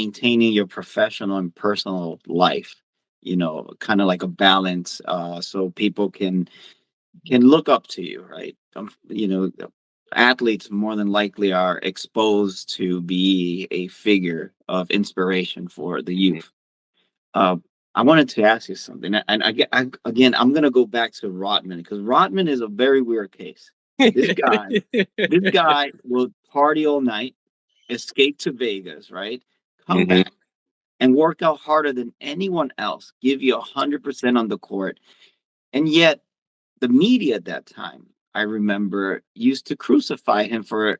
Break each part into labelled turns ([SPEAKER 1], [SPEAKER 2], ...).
[SPEAKER 1] maintaining your professional and personal life, kind of like a balance, so people can look up to you, right? Athletes more than likely are exposed to be a figure of inspiration for the
[SPEAKER 2] Mhm.
[SPEAKER 1] youth. uh, I wanted to ask you something, and again, I'm gonna go back to Rodman, because Rodman is a very weird case. This guy, this guy will party all night, escape to Vegas, right? Come
[SPEAKER 2] Mhm.
[SPEAKER 1] back and work out harder than anyone else, give you 100% on the court, and yet the media at that time, I remember, used to crucify him for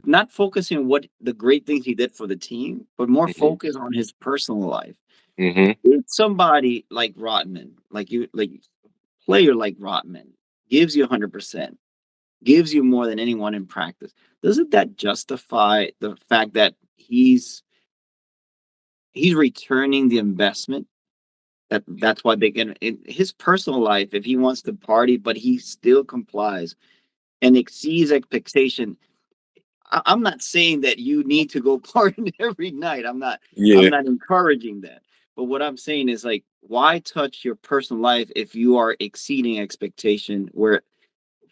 [SPEAKER 1] not focusing on what the great things he did for the team, but more
[SPEAKER 2] Mhm.
[SPEAKER 1] focus on his personal life.
[SPEAKER 2] Mhm.
[SPEAKER 1] If somebody like Rodman, like player like Rodman, gives you 100%, gives you more than anyone in practice, doesn't that justify the fact that he's returning the investment? That's why they can, in his personal life, if he wants to party, but he still complies and exceeds expectation. I'm not saying that you need to go partying every night. I'm
[SPEAKER 2] Yeah.
[SPEAKER 1] not encouraging that. But what I'm saying is, like, why touch your personal life if you are exceeding expectation where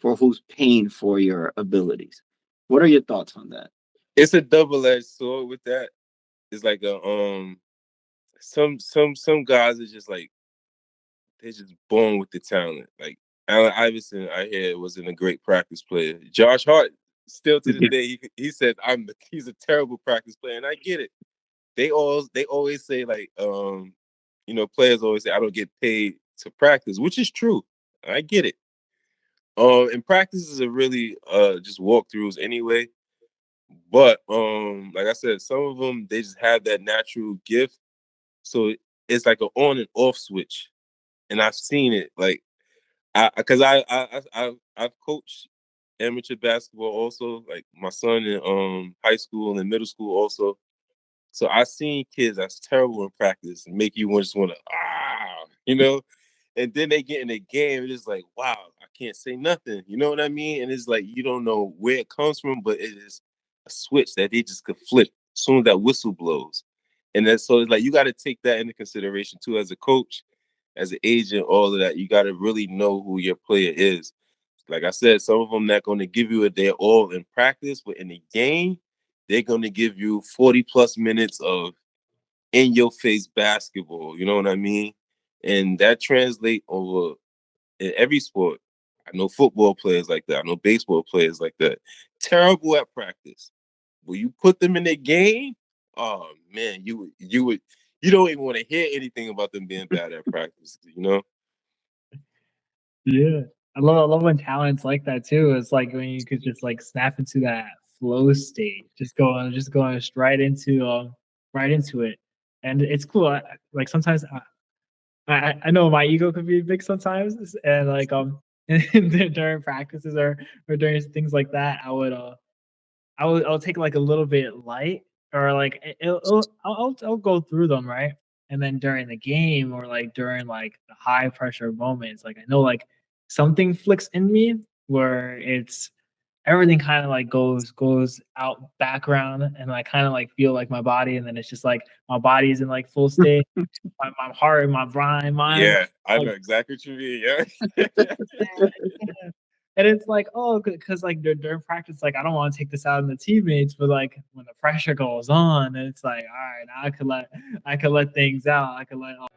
[SPEAKER 1] for who's paying for your abilities? What are your thoughts on that?
[SPEAKER 2] It's a double-edged sword with that. It's like a some guys are just like they're just born with the talent. Like Allen Iverson, I hear wasn't a great practice player. Josh Hart, still to this day, he said he's a terrible practice player, and I get it. They always say like players always say I don't get paid to practice, which is true. I get it. And practices are really just walkthroughs anyway. But like I said, some of them they just have that natural gift, so it's like an on and off switch. And I've seen it like I've coached amateur basketball also, like my son in high school and middle school also. So I seen kids that's terrible in practice and make you just want to and then they get in the game and it's like wow, I can't say nothing, you know what I mean? And it's like you don't know where it comes from, but it is a switch that they just could flip as soon as that whistle blows. And then so it's like you got to take that into consideration too as a coach, as an agent, all of that. You got to really know who your player is. Like I said, some of them not going to give you a their all in practice, but in the game, they're going to give you 40 plus minutes of in your face basketball. You know what I mean? And that translate over in every sport. I know football players like that. I know baseball players like that. Terrible at practice. When you put them in the game, oh man, you don't even want to hear anything about them being bad at practice, you know?
[SPEAKER 3] Yeah. I love when talent's like that too. It's like when you could just like snap into that flow state, just going right into it. And it's cool. Like sometimes I know my ego could be big sometimes, and like during practices or during things like that, I'll take like a little bit light, or like I'll go through them, right? And then during the game, or like during like the high pressure moments, like I know like something flicks in me where it's everything kind of like goes out background, and I kind of like feel like my body, and then it's just like my body's in like full state, my heart, my mind,
[SPEAKER 2] Yeah, I
[SPEAKER 3] like
[SPEAKER 2] know exactly what you mean. Yeah.
[SPEAKER 3] yeah. And it's like, oh, because like during practice, like I don't want to take this out on the teammates, but like when the pressure goes on, and it's like, all right, now I could let things out. I could let all